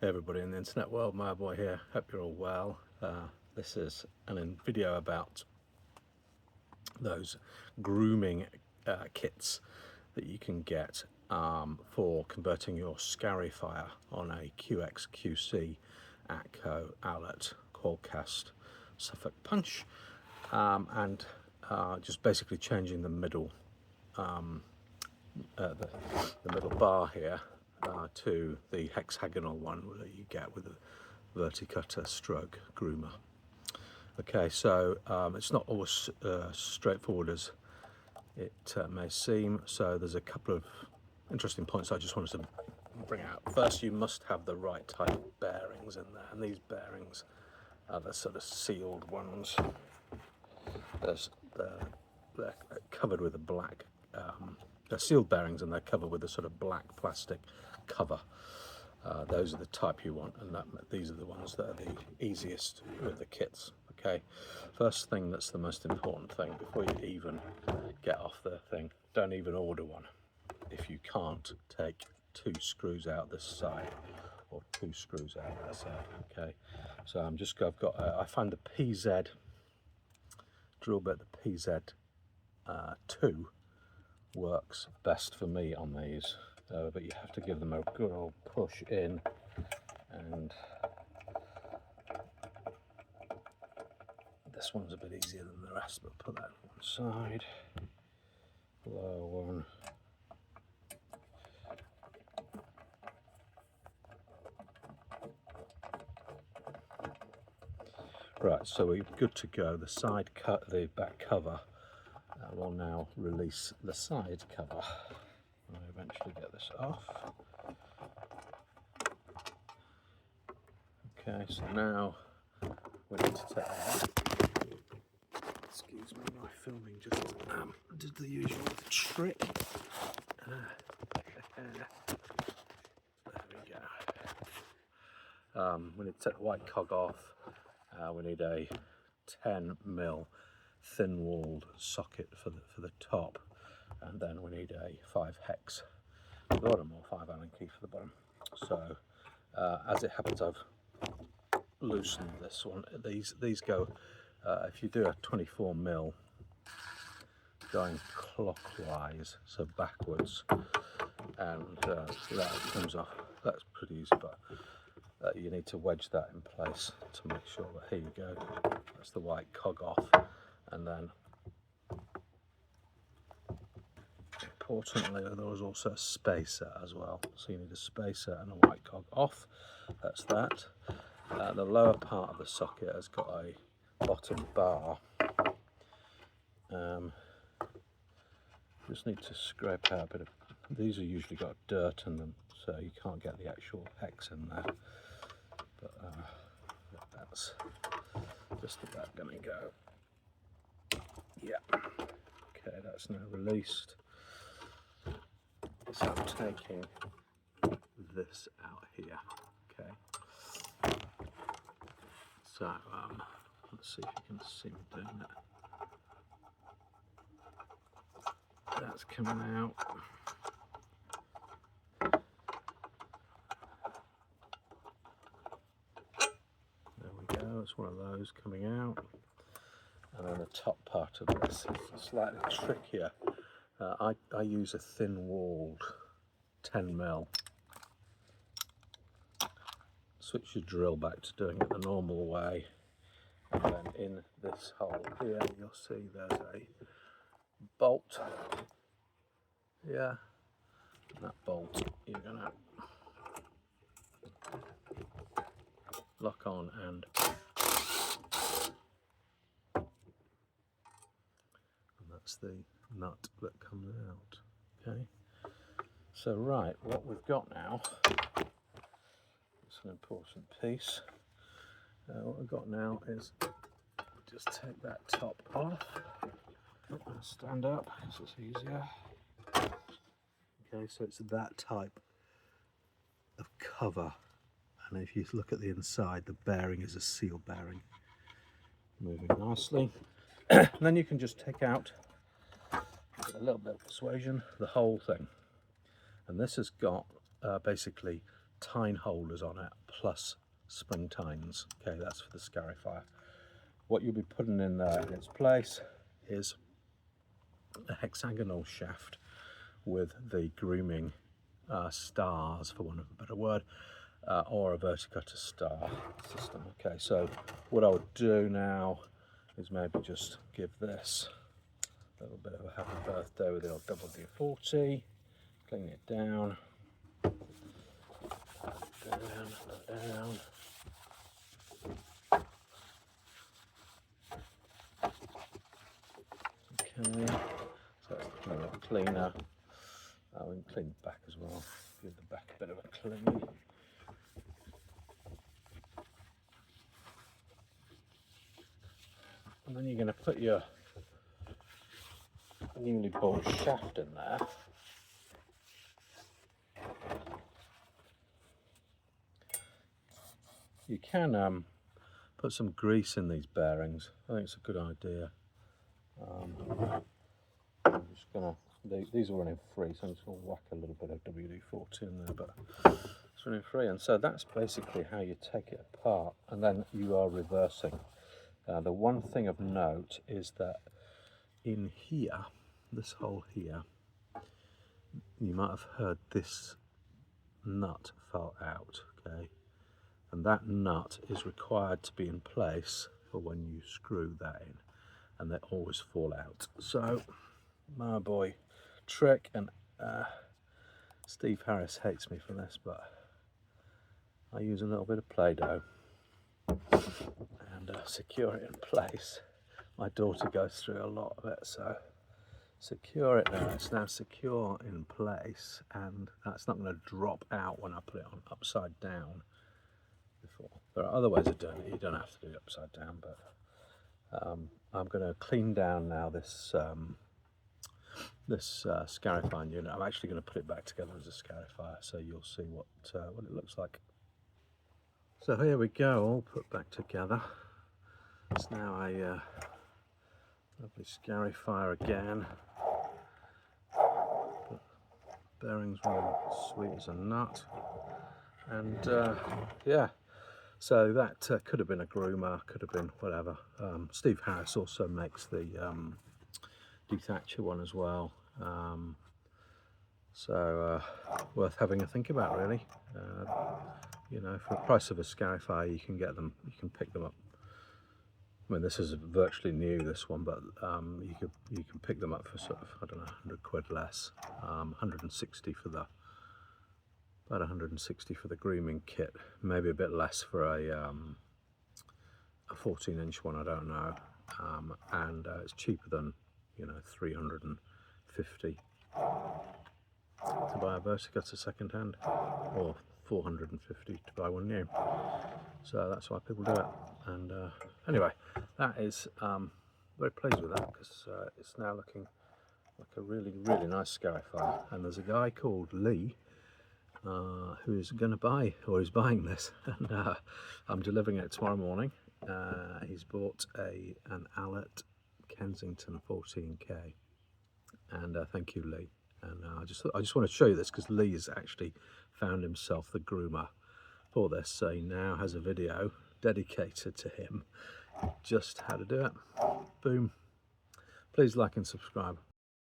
Hey everybody in the internet world, my boy here, hope you're all well. This is an video about those grooming kits that you can get for converting your Scarifier on a QX QC Atco Allett Qualcast Suffolk punch, and just basically changing the middle the middle bar here to the hexagonal one that you get with a verticutter stroke groomer. Okay, so it's not always straightforward as it may seem, so there's a couple of interesting points I just wanted to bring out. First, you must have the right type of bearings in there, and these bearings are the sort of sealed ones. They're covered with a black, they're sealed bearings and they're covered with a sort of black plastic cover. Those are the type you want, and these are the ones that are the easiest with the kits. Okay, first thing, that's the most important thing before you even get off the thing, don't even order one if you can't take 2 screws out this side or 2 screws out that side. Okay, so I've got I find the PZ drill bit, the PZ2 works best for me on these, but you have to give them a good old push in, and this one's a bit easier than the rest, but put that on one side, lower one, right, so we're good to go. The side cut, the back cover will now release the side cover. I'll eventually get this off. Okay, so now we need to take out, excuse me, my filming just did the usual trick. There we go. We need to take the white cog off. We need a 10mm thin-walled socket for the top, and then we need a 5 hex for the bottom, or 5 Allen key for the bottom. So as it happens, I've loosened this one. These go, if you do a 24mm going clockwise, so backwards, and that comes off. That's pretty easy, but you need to wedge that in place to make sure that, here you go, that's the white cog off. And then importantly, there was also a spacer as well, so you need a spacer and a white cog off. That's that. The lower part of the socket has got a bottom bar. Just need to scrape out a bit of, these are usually got dirt in them, so you can't get the actual hex in there, but that's just about going to go. Yeah, okay, that's now released. So I'm taking this out here. Okay, so let's see if you can see me doing that. That's coming out. There we go, it's one of those coming out. And then the top part of this is slightly trickier. I use a thin-walled 10mm. Switch your drill back to doing it the normal way, and then in this hole here you'll see there's a bolt. Yeah, and that bolt you're gonna lock on, and that's the nut that comes out. Okay, so right, what we've got now, it's an important piece. What we've got now is, just take that top off. Stand up, because it's easier. Okay, so it's that type of cover, and if you look at the inside, the bearing is a seal bearing, moving nicely. And then you can just take out, with a little bit of persuasion, the whole thing. And this has got basically tine holders on it plus spring tines. Okay, that's for the Scarifier. What you'll be putting in there in its place is a hexagonal shaft with the grooming stars, for want of a better word, or a verticutter star system. Okay, so what I would do now is maybe just give this a little bit of a happy birthday with the old WD-40, clean it down, down. Okay, so that's a little cleaner. We can clean the back as well, give the back a bit of a clean. And then you're going to put your newly bought shaft in there. You can put some grease in these bearings. I think it's a good idea. I'm just going to, these are running free, so I'm just going to whack a little bit of WD-40 in there, but it's running free. And so that's basically how you take it apart, and then you are reversing. The one thing of note is that in here, this hole here, you might have heard this nut fell out, okay? And that nut is required to be in place for when you screw that in, and they always fall out. So, my boy trick, and Steve Harris hates me for this, but I use a little bit of Play-Doh and secure it in place. My daughter goes through a lot of it, so secure it now. It's now secure in place, and that's not going to drop out when I put it on upside down. Before there are other ways of doing it. You don't have to do it upside down, but I'm going to clean down now this Scarifier unit. I'm actually going to put it back together as a Scarifier, so you'll see what it looks like. So here we go, all put back together. It's now a lovely Scarifier again. Bearings running sweet as a nut, and yeah. So that could have been a Groomer, could have been whatever. Steve Harris also makes the dethatcher one as well. So worth having a think about, really. You know, for the price of a Scarifier, you can get them, you can pick them up. I mean, this is virtually new, this one, but you can pick them up for sort of, I don't know, 100 quid less, 160 for the, about 160 for the grooming kit, maybe a bit less for a 14-inch one, I don't know, and it's cheaper than, you know, 350 to buy a verticutter second hand, or 450 to buy one new. So that's why people do it. And anyway, that is very pleased with that, because it's now looking like a really nice Scarifier. And there's a guy called Lee who is going to buy, or is buying this, and I'm delivering it tomorrow morning. He's bought an Allett Kensington 14K, and thank you, Lee. And I just want to show you this, because Lee has actually found himself the groomer for this, so he now has a video dedicated to him, just how to do it. Boom. Please like and subscribe.